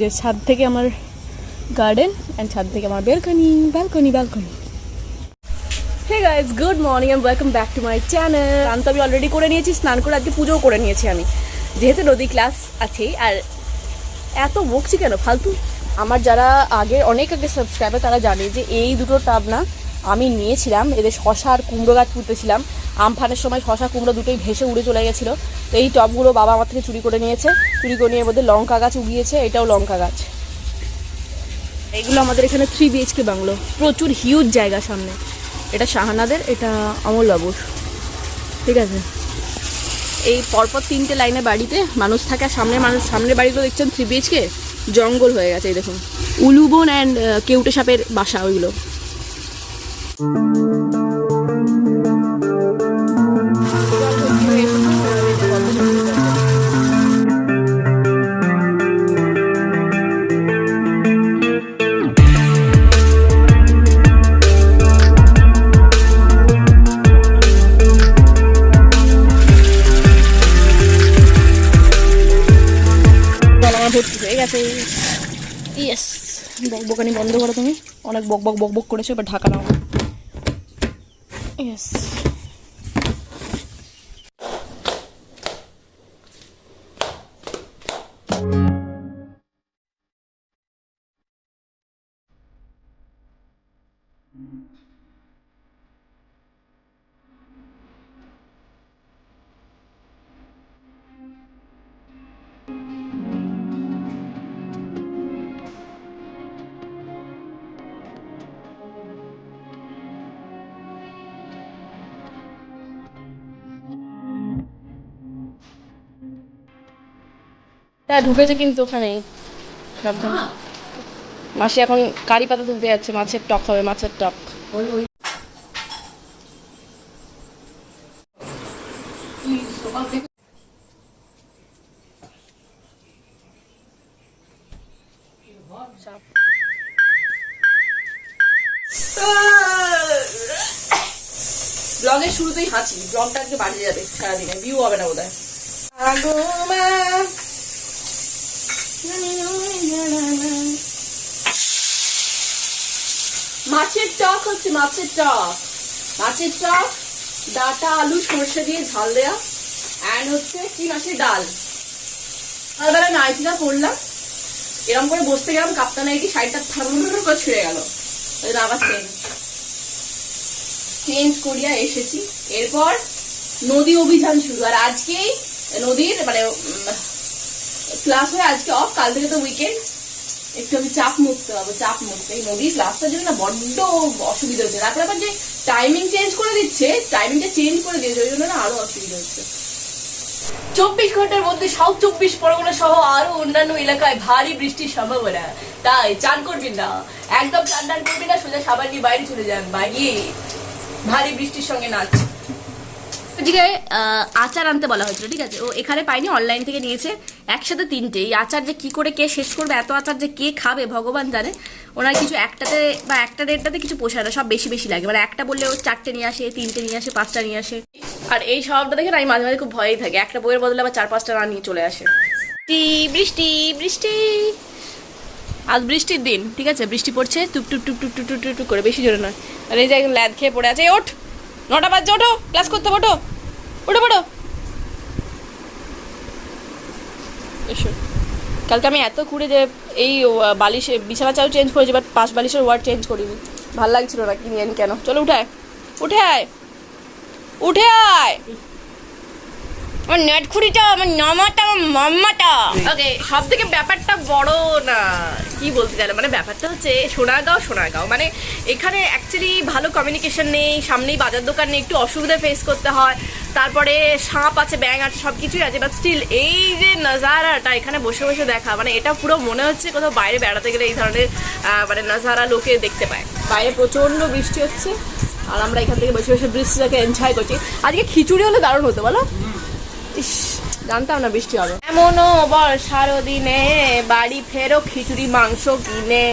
যে ছাদ থেকে আমার গার্ডেন অ্যান্ড ছাদ থেকে আমার balcony balcony balcony. Hey guys, good morning and welcome back to my channel. স্নান তো আমি অলরেডি করে নিয়েছি, স্নান করে আজকে পুজোও করে নিয়েছি আমি, যেহেতু নদী ক্লাস আছেই। আর এত বকছি কেন ফালতু? আমার যারা অনেক আগে সাবস্ক্রাইবার তারা জানে যে এই দুটো টাব না আমি নিয়েছিলাম, এদের শশা আর কুমড়ো গাছ পুঁতেছিলাম। আমফানের সময় শশা কুমড়ো দুটোই ভেসে উড়ে চলে গেছিলো। তো এই টবগুলো বাবা আমার থেকে চুরি করে নিয়েছে। চুরি করে নিয়ে এর মধ্যে লঙ্কা গাছ উগিয়েছে, এটাও লঙ্কা গাছ। এইগুলো আমাদের এখানে 3 BHK বাংলো, প্রচুর হিউজ জায়গা সামনে। এটা শাহানাদের, এটা অমলবাবুর, ঠিক আছে। এই পরপর 3টে লাইনে বাড়িতে মানুষ থাকে, আর সামনের বাড়িগুলো দেখছেন 3 BHK, জঙ্গল হয়ে গেছে। এই দেখুন উলুবন অ্যান্ড কেউটে সাপের বাসা ওইগুলো। হয়ে গেছে। ইয়েস, বকবকানি বন্ধ করো তুমি, অনেক বক করেছো, এবার ঢাকা নাও। ইয়েস, হ্যাঁ ঢুকেছে কিন্তু ওখানে। সাবধান, মাসি এখন কারি পাতা তুলতে যাচ্ছে, মাছের টক হবে, মাছের টক। ব্লগের শুরুতেই হাঁচি, ব্লগটা আজকে বাড়িয়ে যাবে সারাদিনে, ভিউ হবে না বোধহয়। মাছের টক হচ্ছে, মাছের টক ডাটা আলু সর্ষে দিয়ে ঝাল দেয়া, অ্যান্ড হচ্ছে কি মাছের ডাল। সকালবেলা নাইটিটা পড়লাম, এরকম করে বসতে গেলাম, কাপ্তান নাইটি শাড়িটা থারুর করে ছিঁড়ে গেল, আবার চেঞ্জ করিয়া এসেছি। এরপর নদী অভিযান শুরু। আর আজকেই নদীর মানে ক্লাস হয়ে আজকে অফ, কাল থেকে তো উইকেন্ড, একটু আমি চাপ মুক্ত হবো। এই নদীর ক্লাসটার জন্য না বড্ড অসুবিধা হচ্ছে। তারপরে আবার যে টাইমিংটা চেঞ্জ করে দিয়েছে ওই জন্য না আরো অসুবিধা হচ্ছে। 24 ঘন্টার মধ্যে সাউথ 24 পরগনা সহ আরো অন্যান্য এলাকায় ভারী বৃষ্টির সম্ভাবনা। তাই চান করবেন না, একদম চান করবেন না, সোজা সাবান নিয়ে বাইরে চলে যান, বাইরে ভারী বৃষ্টির সঙ্গে নাচ। ঠিক আছে, আচার আনতে বলা হয়েছিল, ঠিক আছে। ও এখানে পাইনি, অনলাইন থেকে নিয়েছে একসাথে 3টে। এই আচার যে কি করে কে শেষ করবে, এত আচার যে কে খাবে ভগবান জানে। ওনার কিছু একটাতে বা একটা দেড়টাতে কিছু পোষায় না, সব বেশি বেশি লাগে। মানে একটা বললে ও 4টে নিয়ে আসে, 3টে নিয়ে আসে, 5টা নিয়ে আসে। আর এই স্বভাবটা দেখে না আমি মাঝে মাঝে খুব ভয়েই থাকে, একটা বইয়ের বদলে আবার 4-5টা না নিয়ে চলে আসে। বৃষ্টি বৃষ্টি, আজ বৃষ্টির দিন, ঠিক আছে। বৃষ্টি পড়ছে টুপ টুপ টুপ টুপ টুপ টুপ টুপ করে, বেশি জোরে নয়। আর এই যে একদম ল্যাদ খেয়ে পড়ে আছে। ওঠ, 9টা বাজছে, ওঠো, ক্লাস করতে ওঠো, উঠে পড়ো। এসো, কালকে আমি এত ঘুরে যে এই বালিশে বিছানা চাও চেঞ্জ করেছি, বাট পাশ বালিশের ওয়ার্ড চেঞ্জ করিনি, ভাল লাগছিল না, কিনে আনি কেন। চলো উঠে আয়, উঠে আয়, উঠে আয়। আমার নেটখুরিটা, আমার নামাটা, আমার মাম্মাটা। ওকে, সব থেকে ব্যাপারটা বড় না কি বলতে গেলে, মানে ব্যাপারটা হচ্ছে সোনারগাঁও মানে এখানে অ্যাকচুয়ালি ভালো কমিউনিকেশন নেই, সামনেই বাজার দোকান নেই, একটু অসুবিধা ফেস করতে হয়। তারপরে সাপ আছে, ব্যাঙ আছে, সব কিছুই আছে, বাট স্টিল এই যে নাজারাটা এখানে বসে বসে দেখা, মানে এটা পুরো মনে হচ্ছে কোথাও বাইরে বেড়াতে গেলে এই ধরনের মানে নাজারা লোকে দেখতে পায়। বাইরে প্রচণ্ড বৃষ্টি হচ্ছে, আর আমরা এখান থেকে বসে বসে বৃষ্টিটাকে এনজয় করছি। আজকে খিচুড়ি হলে দারুণ হতো, বলো। ইস, জানতাম না বৃষ্টি হবে। এমনও বর্ষার দিনে বাড়ি ফেরো খিচুড়ি মাংস কিনে।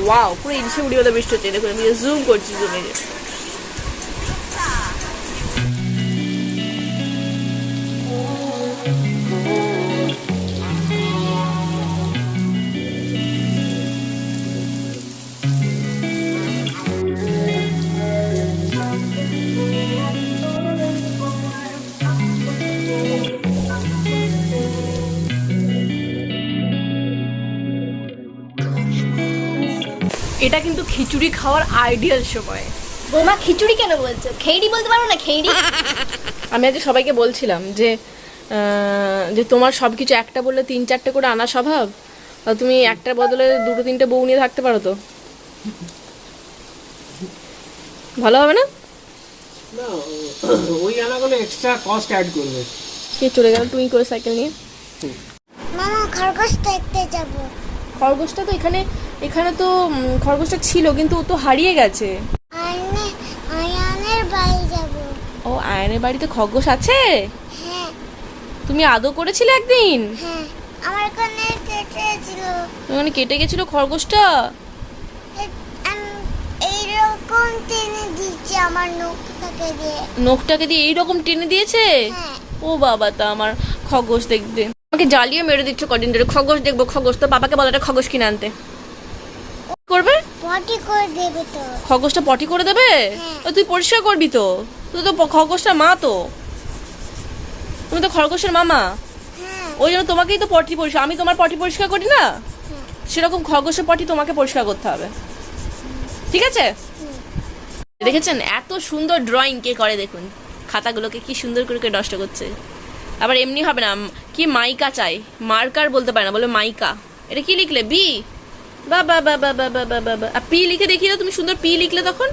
ওয়াও, পুরো ইলিশে উড়ি হতে বৃষ্টি হচ্ছে। দেখুন আমি জুম করছি, জুমে এটা কিন্তু খিচুড়ি খাওয়ার আইডিয়াল সময়। বৌমা খিচুড়ি কেন বলছো? খেইড়ি বলতে পারো না? খেইড়ি। আমি আজ সবাইকে বলছিলাম যে যে তোমার সব কিছু একটা বললে 3-4টে করে আনা স্বভাব, তুমি একটার বদলে 2-3টে বউ নিয়ে থাকতে পারো তো, ভালো হবে না? না, ওই আনাগুলো এক্সট্রা কস্ট অ্যাড করবে। কে চলে গেল তুই করে সাইকেল নিয়ে? মামা খরগোশ দেখতে যাব। খরগোশটা তো এখানে তো খরগোশটা ছিল, কিন্তু ও তো হারিয়ে গেছে। আয়ানের বাড়ি যাব। ও, আয়নের বাড়িতে খরগোশ আছে? হ্যাঁ। তুমি আদৌ করেছিলে একদিন? হ্যাঁ, আমার কানে কেটেছিল। ওখানে কেটে গেছিল খরগোশটা? এইরকম টেনে দিচ্ছে আমার নখটাকে দিয়ে। নখটাকে দিয়ে এইরকম টেনে দিয়েছে? হ্যাঁ। ও বাবা, তা আমার খরগোশ দেখতে আমাকে জ্বালিয়ে মেরে দিচ্ছে কদিন ধরে। খরগোশ দেখবো খরগোশ, তো বাবাকে বলো একটা খরগোশ কিনে আনতে। করবে? পটি করে দেবে তো। খরগোশটা পটি করে দেবে? হ্যাঁ। ও, তুই পরিষ্কার করবি তো? তুই তো খরগোশটার মা, তো তুমি তো খরগোশের মামা। হ্যাঁ। ওই জন্য তোমাকেই তো পটি পরিষ্কার, আমি তোমার পটি পরিষ্কার করি না, হ্যাঁ। সেরকম খরগোশের পটি তোমাকে পরিষ্কার করতে হবে, ঠিক আছে? দেখেছেন এত সুন্দর ড্রয়িং কে করে? দেখুন খাতাগুলোকে কি সুন্দর করে কে নষ্ট করছে। আবার এমনি হবে না, কি মাইকা চাই, মার্কার বলতে পারে না, বলে মাইকা। এটা কি লিখলে? বি? বা বা বা বা বা বা বা বা বা পি লিখে দেখিয়ে দাও, তুমি সুন্দর পি লিখলে তখন।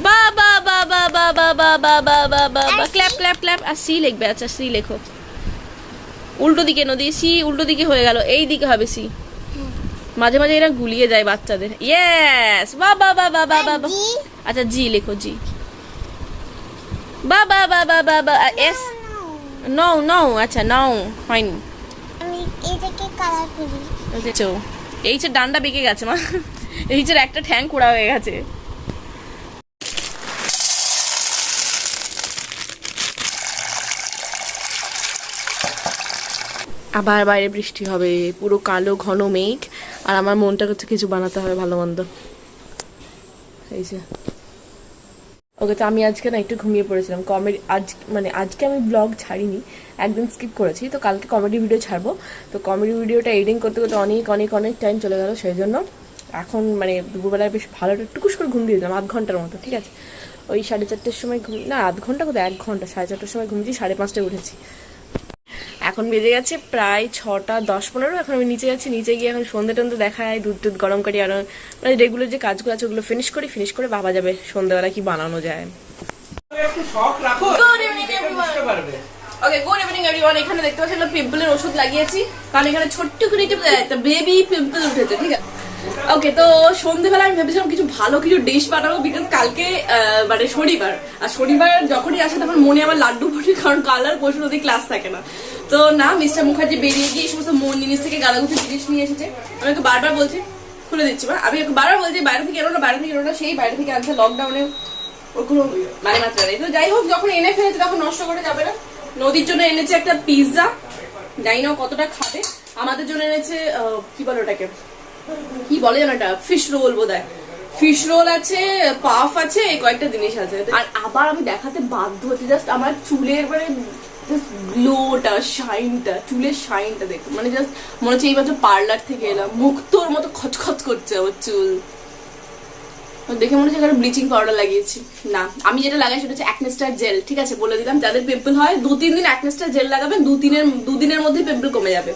বা বা বা বা বা বা বা বা বা বা বা বা ক্ল্যাপ ক্ল্যাপ ক্ল্যাপ। আর সি লিখবে? আচ্ছা সি লেখো। উল্টো দিকে নদী, সি উল্টো দিকে হয়ে গেল, এই দিকে হবে সি। মাঝে মাঝে এরা গুলিয়ে যায় বাচ্চাদের। ইয়েস, বা বা বা বা বা বা। আচ্ছা জি লেখো, জি। বা বা বা বা বা বা এস। নো নো, আচ্ছা নাও হয়নি। আমি এটাকে কালার করি। আচ্ছা, এইচের ডান্ডা বেঁকে গেছে মা, এইচের একটা ঠ্যাং কুড়া হয়ে গেছে। আবার বাইরে বৃষ্টি হবে, পুরো কালো ঘন মেঘ, আর আমার মনটা করছে কিছু বানাতে হবে ভালো মন্দ। এই যে ওকে, তো আমি আজকে না একটু ঘুমিয়ে পড়েছিলাম। কমেডি আজকে আমি ব্লগ ছাড়িনি, একদিন স্কিপ করেছি, তো কালকে কমেডি ভিডিও ছাড়বো। তো কমেডি ভিডিওটা এডিটিং করতে করতে অনেক অনেক অনেক টাইম চলে গেল, সেই জন্য এখন দুপুরবেলায় বেশ ভালো টুকুস করে ঘুম দিয়ে দিলাম, 1 ঘন্টার মতো, ঠিক আছে? ওই 4:30টার সময় না, 1 ঘন্টা কোথায়, 1 ঘন্টা, 4:30টার সময় ঘুমিয়েছি, 5:30টায় উঠেছি। এখন বেজে গেছে প্রায় 6:10-15। এখন আমি নিচে যাচ্ছি, নিচে গিয়ে এখন সন্ধ্যে টন্ধে দেখায়, দুধ গরম করি, আর মানে রেগুলার যে কাজগুলো আছে ওগুলো ফিনিশ করে বাবা যাবে সন্ধ্যাবেলা কি বানানো যায়। Good evening everyone. Okay, good evening everyone. এখানে দেখতে পাচ্ছেন পিম্পলের ওষুধ লাগিয়েছি, কারণ এখানে ছোট্ট করে একটা বেবি পিম্পল উঠেছে, ঠিক আছে? ওকে, তো সন্ধ্যেবেলা আমি ভেবেছিলাম কিছু ভালো কিছু ডিশ বানাবো, বিকজ কালকে মানে শনিবার, আর শনিবার যখনই আসে তখন মনে আমার লাড্ডু পড়ে, কারণ কাল আর পরশু নদী ক্লাস থাকে না। তো না, মিস্টার মুখার্জি বেরিয়ে গিয়ে এই সমস্ত মন জিনিস থেকে গালাগুতি জিনিস নিয়ে এসেছে। আমি ওকে বারবার বলছি, খুলে দিচ্ছি বা, আমি ওকে বারবার বলছি বাইরে থেকে এলো না, বাইরে থেকে এলো না, সেই বাইরে থেকে আনছে লকডাউনে, ওর কোনো মানে মাত্রা নেই। তো যাই হোক, যখন এনে ফেলেছে তখন নষ্ট করে যাবে না। নদীর জন্য এনেছে একটা পিৎজা, জানি না কতটা খাবে। আমাদের জন্য এনেছে কি বলে ওটাকে, কি বলে যেন, এটা ফিশ রোল বোধহয়, ফিশ রোল আছে, পাফ আছে, এই কয়েকটা জিনিস আছে। আর আবার আমি দেখাতে বাধ্য হচ্ছি, জাস্ট আমার চুলের মানে গ্লোটা, শাইনটা, চুলের শাইনটা দেখো, মানে জাস্ট মনে হচ্ছে এইমাত্র পার্লার থেকে এলাম, মুক্তোর মতো খচখচ করছে আমার চুল। দেখে মনে হচ্ছে এখানে ব্লিচিং পাউডার লাগিয়েছি। না, আমি যেটা লাগাই সেটা হচ্ছে অ্যাকনেস্টার জেল, ঠিক আছে? বলে দিলাম, যাদের পিম্পল হয় 2-3 দিন অ্যাকনেস্টার জেল লাগাবেন, 2 দিনের মধ্যে পিম্পল কমে যাবে।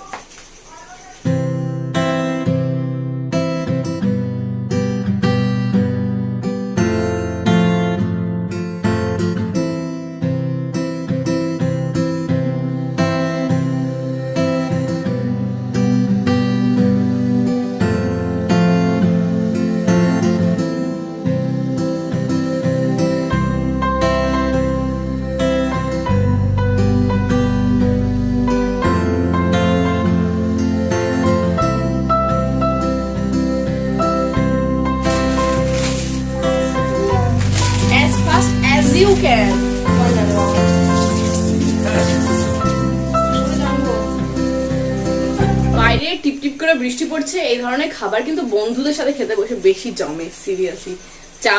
As fast as you can. বাইরে টিপ টিপ করে বৃষ্টি পড়ছে, এই ধরনের খাবার কিন্তু বন্ধুদের সাথে খেতে বসে বেশি জমে, সিরিয়াসলি। চা,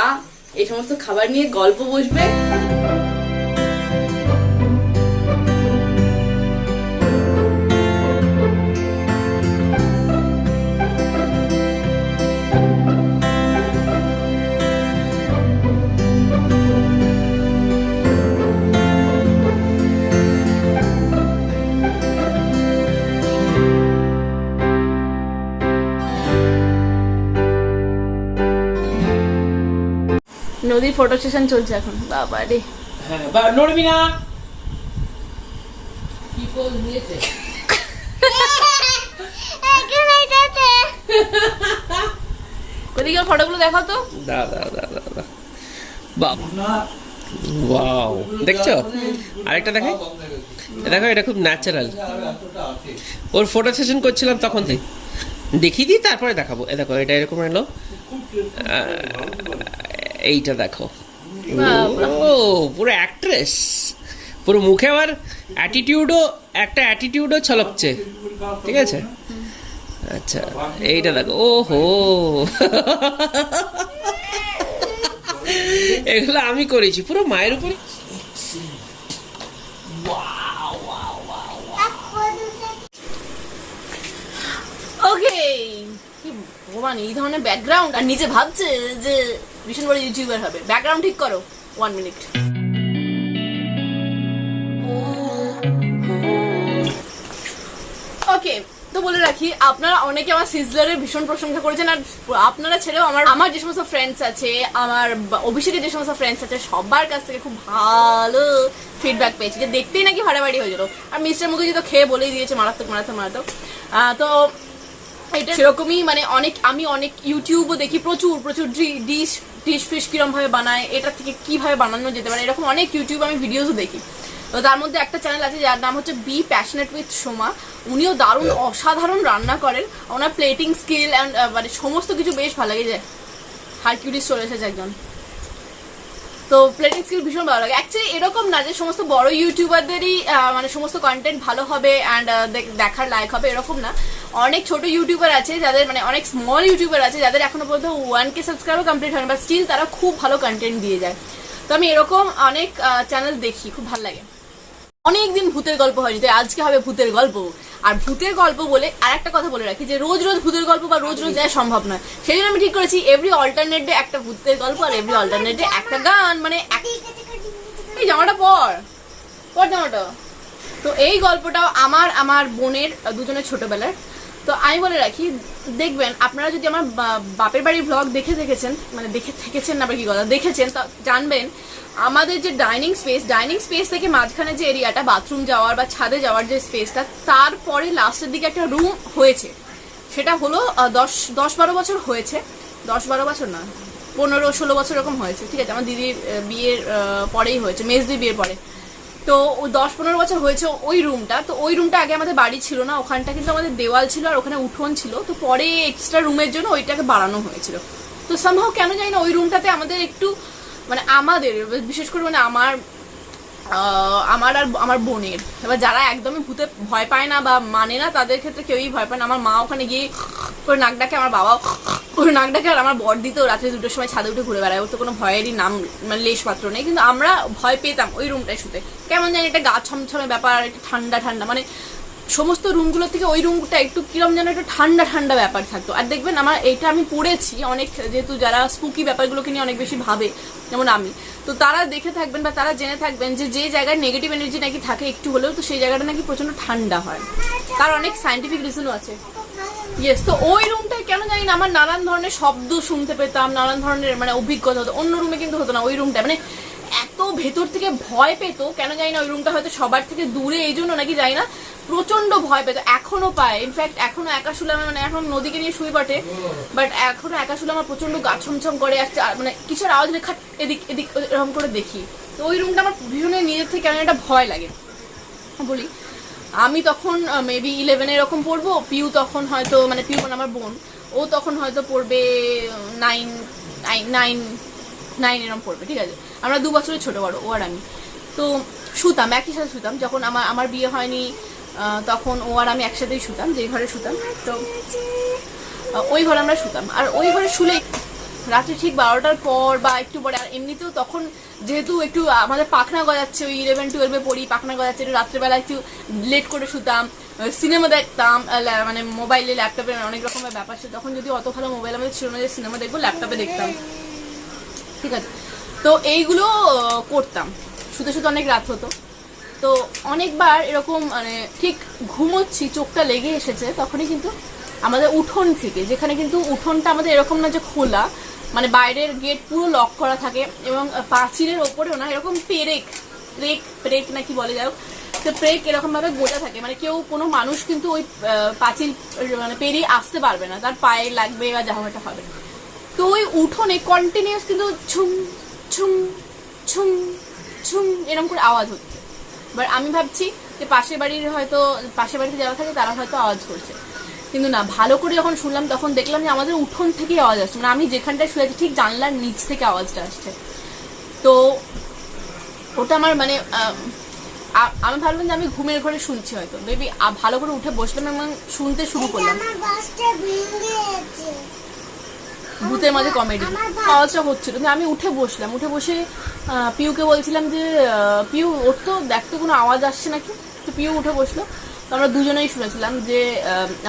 এই সমস্ত খাবার নিয়ে গল্প বসবে। নদীর ফটো সেশন চলছে এখন, বাবা রে। হ্যাঁ, বা নড়বি না। কি পোজ দিয়েছে? ওদিকে ফটোগুলো দেখাও তো। দাদা বাবা, ওয়াও, দেখছো? আরেকটা দেখো, দেখো এটা খুব ন্যাচারাল। ওর ফটো সেশন করছিলাম তখন থেকে দেখিয়ে দিই, তারপরে দেখাবো। এ দেখো, এটা এরকম এলো, এইটা দেখো। ও পুরো অ্যাক্ট্রেস, পুরো মুখে আবার অ্যাটিটিউডও ছলকছে, ঠিক আছে? আচ্ছা, এইটা দেখো, ওহো এগুলো আমি করেছি পুরো মায়ের উপরে। ওকে, কি ভগবান, এই ধরনের ব্যাকগ্রাউন্ড, আর নিজে ভাবছে যে ভীষণ বড় ইউটিউবার হবে। ব্যাকগ্রাউন্ড ঠিক করো, 1 মিনিট। ওকে, তো বলে রাখি, আপনারা অনেকে আমার সিজলারের ভীষণ প্রশংসা করেছেন, আর আপনারা ছেড়েও আমার যে সমস্ত ফ্রেন্ডস আছে, আমার অভিষেকের যে সমস্ত ফ্রেন্ডস আছে, সবার কাছ থেকে খুব ভালো ফিডব্যাক পেয়েছি, যে দেখতেই নাকি ফাটাফাটি হয়ে যেত। আর মিস্টার মুখার্জি তো খেয়ে বলেই দিয়েছে মারাত্মক। তো এটা সেরকমই, মানে আমি অনেক ইউটিউবও দেখি, প্রচুর ডিশ ফিশ কিরম ভাবে বানায়, এটা থেকে কিভাবে বানানো যেতে পারে, এরকম অনেক ইউটিউব আমি ভিডিওসও দেখি। তো তার মধ্যে একটা চ্যানেল আছে যার নাম হচ্ছে বি প্যাশনেট উইথ সোমা। উনিও দারুণ অসাধারণ রান্না করেন, ওনার প্লেটিং স্কিল অ্যান্ড মানে সমস্ত কিছু বেশ ভালো লাগে। যে হারকিউলিস চলে এসেছে একজন, তো প্লেটিং স্কিল ভীষণ ভালো লাগে। অ্যাকচুয়ালি এরকম না যে সমস্ত বড় ইউটিউবারদেরই মানে সমস্ত কন্টেন্ট ভালো হবে অ্যান্ড দেখার লায়ক হবে, এরকম না। অনেক ছোট ইউটিউবার আছে যাদের, মানে অনেক স্মল ইউটিউবার আছে যাদের এখনো পর্যন্ত 1K সাবস্ক্রাইবার কমপ্লিট হয়নি, বাট স্টিল তারা খুব ভালো কন্টেন্ট দিয়ে যায়। তো আমি এরকম অনেক চ্যানেল দেখি, খুব ভালো লাগে। অনেকদিন ভূতের গল্প হয়নি, তো আজকে হবে ভূতের গল্প। আর ভূতের গল্প বলে আর একটা কথা বলে রাখি, যে রোজ ভূতের গল্প বা রোজ দেওয়া সম্ভব নয়। সেই জন্য আমি ঠিক করেছি এভরি অল্টারনেট ডে একটা ভূতের গল্প, আর এভরি অল্টারনেট ডে একটা গান। মানে এই জামাটা পর জামাটা। তো এই গল্পটাও আমার বোনের দুজনের ছোটবেলার। তো আমি বলে রাখি, দেখবেন আপনারা যদি আমার বাপের বাড়ির ভ্লগ দেখেছেন, মানে দেখেছেন না, কি কথা, দেখেছেন, তা জানবেন আমাদের যে ডাইনিং স্পেস থেকে মাঝখানে যে এরিয়াটা, বাথরুম যাওয়ার বা ছাদে যাওয়ার যে স্পেসটা, তারপরে লাস্টের দিকে একটা রুম হয়েছে। সেটা হলো 10-12 বছর হয়েছে, 10-12 বছর না, 15-16 বছর এরকম হয়েছে, ঠিক আছে? আমার দিদির বিয়ের পরেই হয়েছে, মেজদির বিয়ের পরে। তো 10-15 বছর হয়েছে ওই রুমটা। তো ওই রুমটা আগে আমাদের বাড়ি ছিল না, ওখানটা কিন্তু আমাদের দেওয়াল ছিল আর ওখানে উঠোন ছিল। তো পরে এক্সট্রা রুমের জন্য ওইটাকে বাড়ানো হয়েছিল। তো সামহাও কেন জানি না ওই রুমটাতে আমাদের একটু, মানে আমাদের বিশেষ করে, মানে আমার আর আমার বোনের, এবার যারা একদমই ভূতে ভয় পায় না বা মানে না, তাদের ক্ষেত্রে কেউই ভয় পায় না। আমার মা ওখানে গিয়ে করে নাক ডাকে, আমার বাবা করে নাক ডাকে, আর আমার বড়দি তো রাত্রে 2টোর সময় ছাদে উঠে ঘুরে বেড়ায়, ওর তো কোনো ভয়েরই নাম, মানে লেশ মাত্র নেই। কিন্তু আমরা ভয় পেতাম ওই রুমটায় শুতে, কেমন জানি একটা গা ছমছমে ব্যাপার, একটা ঠান্ডা, মানে সমস্ত রুমগুলো থেকে ওই রুমটা একটু কিরম যেন একটু ঠান্ডা ব্যাপার থাকতো। আর দেখবেন আমার এটা আমি পড়েছি অনেক, যেহেতু যারা স্পুকি ব্যাপারগুলোকে নিয়ে অনেক বেশি ভাবে, যেমন আমি, তো তারা দেখে থাকবেন বা তারা জেনে থাকবেন যে জায়গায় নেগেটিভ এনার্জি নাকি থাকে একটু হলেও, তো সেই জায়গাটা নাকি প্রচন্ড ঠান্ডা হয়। তার অনেক সায়েন্টিফিক রিজনও আছে। ইয়েস, তো ওই রুমটায় কেন জানি না আমার নানান ধরনের শব্দ শুনতে পেতাম, নানান ধরনের মানে অভিজ্ঞতা হতো। অন্য রুমে কিন্তু হতো না। ওই রুমটা মানে এত ভেতর থেকে ভয় পেতো কেন জানি না। ওই রুমটা হয়তো সবার থেকে দূরে, এই জন্য নাকি জানি না, প্রচন্ড ভয় পেতো, এখনো পায়। ইনফ্যাক্ট এখনো একা শুলে আমার, মানে এখন নদীকে নিয়ে শুয়ে পড়ে, বাট এখনো একা শুলে আমার প্রচন্ড গা ছমছম করে, মানে কিছুর আওয়াজ হলে খাট এদিক এরকম করে দেখি। তো ওই রুমটা আমার ভীষণই নিজের থেকে কেন একটা ভয় লাগে। বলি আমি তখন মেবি 11 এরকম পড়বো, পিউ তখন হয়তো, মানে পিউ মানে আমার বোন, ও তখন হয়তো পড়বে 9 এরকম পড়বে, ঠিক আছে? আমরা 2 বছরের ছোট বড়, ও আর আমি। তো শুতাম একই সাথে শুতাম, যখন আমার বিয়ে হয়নি তখন ও আর আমি একসাথেই শুতাম, যে ঘরে শুতাম। তো ওই ঘরে আমরা শুতাম, আর ওই ঘরে শুলে রাত্রে ঠিক 12টার পর বা একটু পরে। আর এমনিতেও তখন যেহেতু একটু আমাদের পাখনা গজাচ্ছে, ওই 11-12 পড়ি, পাখনা গজাচ্ছে, একটু রাত্রেবেলা একটু লেট করে শুতাম, সিনেমা দেখতাম, মানে মোবাইলে ল্যাপটপে অনেক রকমের ব্যাপার ছিল। তখন যদি অত ভালো মোবাইল আমাদের ছিল না যে সিনেমা দেখবো, ল্যাপটপে দেখতাম, ঠিক আছে? তো এইগুলো করতাম, শুতে অনেক রাত হতো। তো অনেকবার এরকম মানে ঠিক ঘুমোচ্ছি, চোখটা লেগে এসেছে, তখনই কিন্তু আমাদের উঠোন থেকে, যেখানে কিন্তু উঠোনটা আমাদের এরকম না যে খোলা, মানে বাইরের গেট পুরো লক করা থাকে এবং পাঁচিলের ওপরেও না এরকম প্রেক না কি বলে, যাই হোক, তো প্রেক এরকম ভাবে গোজা থাকে, মানে কেউ কোনো মানুষ কিন্তু ওই পাঁচিল মানে পেরিয়ে আসতে পারবে না, তার পায়ে লাগবে বা যা একটা হবে। তো ওই উঠোনে কন্টিনিউয়াস কিন্তু ছুম ছুম ছুম ছুম এরকম করে আওয়াজ হচ্ছে। এবার আমি ভাবছি যে পাশের বাড়িতে যারা থাকে তারা হয়তো আওয়াজ করছে, কিন্তু না, ভালো করে যখন শুনলাম তখন দেখলাম যে আমাদের উঠোন থেকেই আওয়াজ আসছে, মানে আমি যেখানটায় শুয়েছি ঠিক জানলার নিচ থেকে আওয়াজটা আসছে। তো ওটা আমার মানে আমি ভাবলাম যে আমি ঘুমের ঘরে শুনছি হয়তো, মেবি ভালো করে উঠে বসলাম এবং শুনতে শুরু করলাম। ভূতের মাঝে কমেডি আওয়াজটা হচ্ছিল, কিন্তু আমি উঠে বসে পিউকে বলছিলাম যে পিউ ওর তো দেখতে কোনো আওয়াজ আসছে নাকি। তো পিউ উঠে বসলো, তো আমরা দুজনেই শুনেছিলাম যে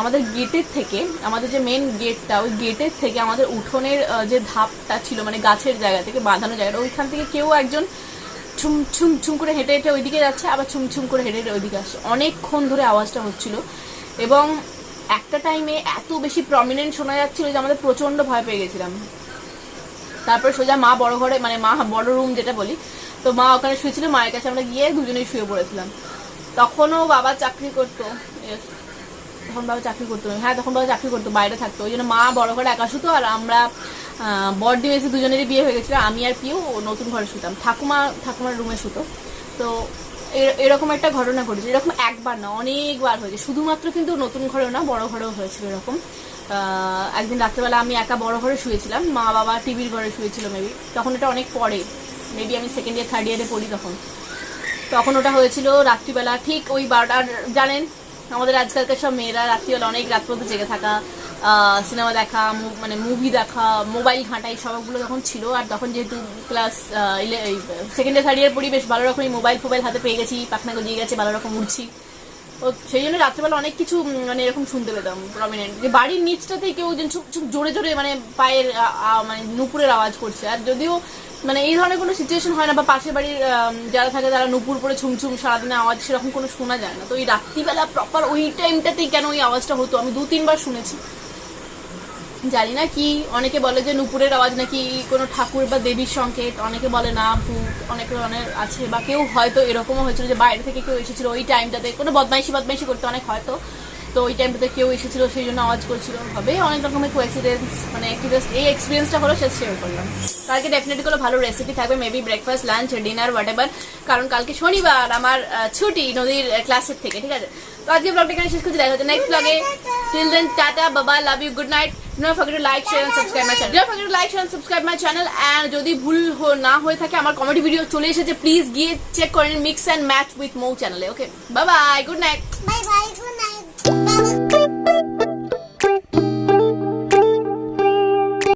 আমাদের গেটের থেকে, আমাদের যে মেন গেটটা, ওই গেটের থেকে আমাদের উঠোনের যে ধাপটা ছিল, মানে গাছের জায়গা থেকে বাঁধানো জায়গাটা, ওইখান থেকে কেউ একজন ছুম ছুম ছুম করে হেঁটে হেঁটে ওইদিকে যাচ্ছে, আবার ছুম ছুম করে হেঁটে হেঁটে ওইদিকে আসছে। অনেকক্ষণ ধরে আওয়াজটা হচ্ছিল এবং একটা টাইমে এত বেশি প্রমিনেন্ট শোনা যাচ্ছিল যে আমাদের প্রচন্ড ভয় পেয়ে গেছিলাম। তারপরে সোজা মা বড় ঘরে, মানে মা বড় রুম যেটা বলি, তো মা ওখানে শুয়েছিল, মায়ের কাছে আমরা গিয়ে দুজনেই শুয়ে পড়েছিলাম। তখনও বাবা চাকরি করতো, তখন বাবা চাকরি করতো, বাইরে থাকতো, ওই জন্য মা বড় ঘরে একা শুতো আর আমরা বড়দি মেসে দুজনেরই বিয়ে হয়ে গেছিলো, আমি আর পিউ নতুন ঘরে শুতাম, ঠাকুমার রুমে শুতো। তো এরকম একটা ঘটনা ঘটেছে, এরকম একবার না অনেকবার হয়েছে, শুধুমাত্র কিন্তু নতুন ঘরেও না, বড় ঘরেও হয়েছিল এরকম। একদিন রাত্রেবেলা আমি একা বড় ঘরে শুয়েছিলাম, মা বাবা টিভির ঘরে শুয়েছিল মেবি, তখন এটা অনেক পরে, মেবি আমি 2nd ইয়ার 3rd ইয়ারে পড়ি তখন ওটা হয়েছিল রাত্রিবেলা ঠিক ওই 12টার। জানেন আমাদের আজকালকার সব মেয়েরা রাত্রিবেলা অনেক রাত পর্যন্ত জেগে থাকা, সিনেমা দেখা, মানে মুভি দেখা, মোবাইল ঘাঁটা, এই সবগুলো যখন ছিল। আর তখন যেহেতু ক্লাস 2nd ইয়ার 3rd ইয়ার পড়ি, বেশ ভালো রকমই মোবাইল হাতে পেয়ে গেছি, পাখনা গজিয়ে গেছে, ভালো রকম উঠছি। ও সেই জন্য রাত্রেবেলা অনেক কিছু মানে এরকম শুনতে পেতাম প্রমিনেন্ট, যে বাড়ির নিচটাতেই কেউ ছুপ ছুপ জোরে জোরে মানে পায়ের মানে নুপুরের আওয়াজ করছে। আর যদিও মানে এই ধরনের কোনো সিচুয়েশন হয় না, বা পাশের বাড়ির যারা থাকে তারা নুপুর পরে ছুমছুম সারাদিনে আওয়াজ সেরকম কোনো শোনা যায় না। তো এই রাত্রিবেলা প্রপার ওই টাইমটাতেই কেন ওই আওয়াজটা হতো আমি 2-3 বার শুনেছি। জানি না কি, অনেকে বলে যে নুপুরের আওয়াজ নাকি কোনো ঠাকুর বা দেবীর সংকেত, অনেকে বলে না ভূত, অনেক ধরনের আছে, বা কেউ হয়তো এরকমও হয়েছিল যে বাইরে থেকে কেউ এসেছিল ওই টাইমটাতে, কোনো বদমাইশি করতে অনেক হয়তো, তো ওই টাইমটাতে কেউ এসেছিল সেই জন্য আওয়াজ করছিল, হবে অনেক রকমের কোইন্সিডেন্স। মানে একটু জাস্ট এই এক্সপিরিয়েন্সটা হলো, সেটা শেয়ার করলাম। কালকে ডেফিনেটলি কোনো ভালো রেসিপি থাকবে, maybe breakfast, lunch, dinner, what ever, কারণ কালকে শনিবার, আমার ছুটি নদীর ক্লাসের থেকে, ঠিক আছে। তো আজকে ব্লগটা এখানে শেষ করছি, দেখা হচ্ছে নেক্সট ব্লগে। টিল দেন টাটা, বাবা, love you, good night. Don't forget to like, share and subscribe my channel. And যদি ভুল না হয়ে থাকে, আমার কমেডি ভিডিও চলে এসেছে, প্লিজ গিয়ে চেক করেন, mix and match with Mou চ্যানেলে। Okay, bye bye, good night. Bye bye, good